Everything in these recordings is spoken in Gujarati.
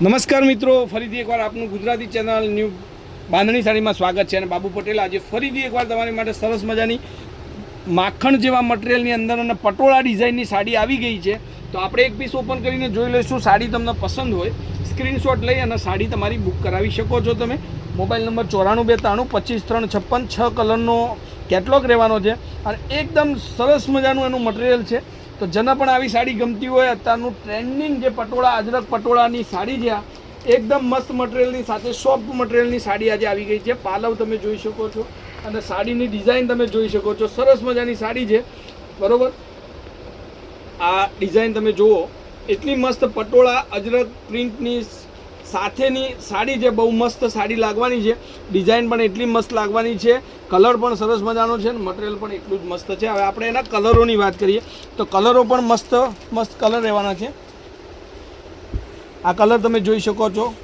નમસ્કાર મિત્રો, ફરીથી એકવાર આપનું ગુજરાતી ચેનલ ન્યૂ બાંધણી સાડીમાં સ્વાગત છે. અને બાબુ પટેલ આજે ફરીથી એકવાર તમારી માટે સરસ મજાની માખણ જેવા મટીરિયલની અંદર અને પટોળા ડિઝાઇનની સાડી આવી ગઈ છે. તો આપણે એક પીસ ઓપન કરીને જોઈ લઈશું. સાડી તમને પસંદ હોય સ્ક્રીનશોટ લઈ અને સાડી તમારી બુક કરાવી શકો છો તમે. મોબાઈલ નંબર 9492325356 6 કલરનો કેટલોગ રહેવાનો છે અને એકદમ સરસ મજાનું એનું મટીરિયલ છે. તો જેના પણ આવી સાડી ગમતી હોય, અત્યારનું ટ્રેન્ડિંગ જે પટોળા અજરક પટોળાની સાડી છે, એકદમ મસ્ત મટીરિયલની સાથે સોફ્ટ મટીરિયલની સાડી આજે આવી ગઈ છે. પાલવ તમે જોઈ શકો છો અને સાડીની ડિઝાઇન તમે જોઈ શકો છો. સરસ મજાની સાડી છે, બરોબર. આ ડિઝાઇન તમે જુઓ, એટલી મસ્ત પટોળા અજરક પ્રિન્ટની સાથેની સાડી છે. બહુ મસ્ત સાડી લાગવાની છે. ડિઝાઇન પણ એટલી મસ્ત લાગવાની છે. કલર પણ સરસ મજાનો છે અને મટીરિયલ પણ એટલું જ મસ્ત છે. હવે આપણે એના કલરોની વાત કરીએ તો કલરો પણ મસ્ત કલર રહેવાના છે. આ કલર તમે જોઈ શકો છો.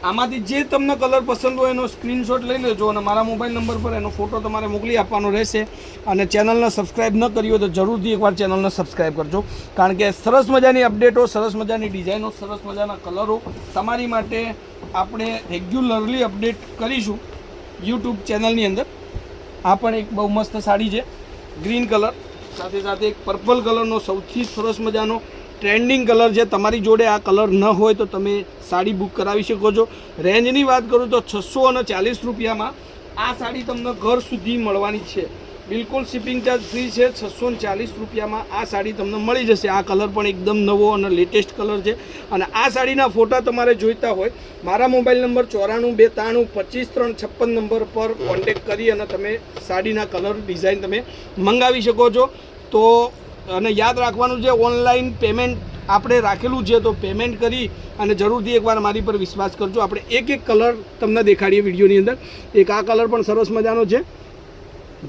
આમાંથી જે તમને કલર પસંદ હોય એનો સ્ક્રીનશોટ લઈ લેજો અને મારા મોબાઈલ નંબર પર એનો ફોટો તમારે મોકલી આપવાનો રહેશે. અને ચેનલને સબસ્ક્રાઈબ ન કરી હોય તો જરૂરથી એકવાર ચેનલને સબસ્ક્રાઈબ કરજો, કારણ કે સરસ મજાની અપડેટો, સરસ મજાની ડિઝાઇનો, સરસ મજાના કલરો તમારી માટે આપણે રેગ્યુલરલી અપડેટ કરીશું યુટ્યુબ ચેનલની અંદર. આ પણ એક બહુ મસ્ત સાડી છે, ગ્રીન કલર સાથે સાથે એક પર્પલ કલરનો સૌથી સરસ મજાનો ટ્રેન્ડિંગ કલર છે. તમારી જોડે આ કલર ન હોય તો તમે સાડી બુક કરાવી શકો છો. રેન્જની વાત કરું તો 640 રૂપિયામાં આ સાડી તમને ઘર સુધી મળવાની છે. બિલકુલ શિપિંગ ચાર્જ ફ્રી છે. 640 રૂપિયામાં આ સાડી તમને મળી જશે. આ કલર પણ એકદમ નવો અને લેટેસ્ટ કલર છે. અને આ સાડીના ફોટા તમારે જોઈતા હોય, મારા મોબાઈલ નંબર 9423325356 નંબર પર કોન્ટેક્ટ કરી અને તમે સાડીના કલર ડિઝાઇન તમે મંગાવી શકો છો. તો અને યાદ રાખવાનું છે, ઓનલાઈન પેમેન્ટ આપણે રાખેલું છે, તો પેમેન્ટ કરી અને જરૂરથી એકવાર મારી પર વિશ્વાસ કરજો. આપણે એક એક કલર તમને દેખાડીએ વિડીયોની અંદર. એક આ કલર પણ સરસ મજાનો છે,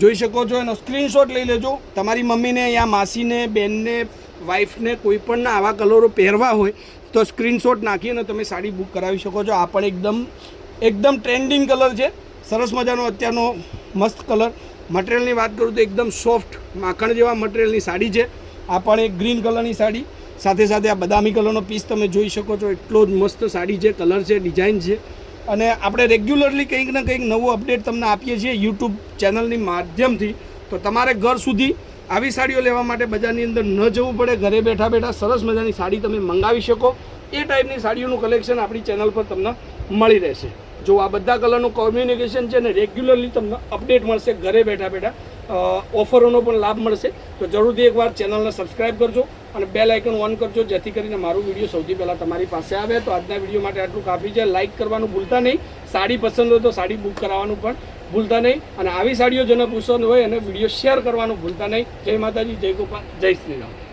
જોઈ શકો છો. એનો સ્ક્રીનશોટ લઈ લેજો. તમારી મમ્મીને યા માસીને, બેનને, વાઈફને કોઈ પણના આવા કલરો પહેરવા હોય તો સ્ક્રીનશોટ નાખી અને તમે સાડી બુક કરાવી શકો છો. આ પણ એકદમ ટ્રેન્ડિંગ કલર છે, સરસ મજાનો અત્યારનો મસ્ત કલર. મટીરિયલની વાત કરું તો એકદમ સોફ્ટ માખણ જેવા મટીરિયલની સાડી છે. આ પણ એક ગ્રીન કલરની સાડી, સાથે સાથે આ બદામી કલરનો પીસ તમે જોઈ શકો છો. એટલો જ મસ્ત સાડી છે, કલર છે, ડિઝાઇન છે. અને આપણે રેગ્યુલરલી કંઈક ને કંઈક નવું અપડેટ તમને આપીએ છીએ યુટ્યુબ ચેનલની માધ્યમથી. તો તમારે ઘર સુધી આવી સાડીઓ લેવા માટે બજારની અંદર ન જવું પડે. ઘરે બેઠા બેઠા સરસ મજાની સાડી તમે મંગાવી શકો. એ ટાઈપની સાડીઓનું કલેક્શન આપણી ચેનલ પર તમને મળી રહેશે. જો આ બધા કલરનું કોમ્યુનિકેશન છે ને રેગ્યુલરલી તમને અપડેટ મળશે. ઘરે બેઠા બેઠા ઓફરોનો પણ લાભ મળશે. તો જરૂરથી એકવાર ચેનલને સબસ્ક્રાઈબ કરજો અને બેલ આઇકન ઓન કરજો, જેથી કરીને મારું વિડીયો સૌથી પહેલાં તમારી પાસે આવે. તો આજના વિડીયો માટે આટલું કાફી છે. લાઇક કરવાનું ભૂલતા નહીં. સાડી પસંદ હોય તો સાડી બુક કરાવવાનું પણ ભૂલતા નહીં. અને આવી સાડીઓ જેને પસંદ હોય એને વિડીયો શેર કરવાનું ભૂલતા નહીં. જય માતાજી, જય ગોપાલ, જય શ્રી રામ.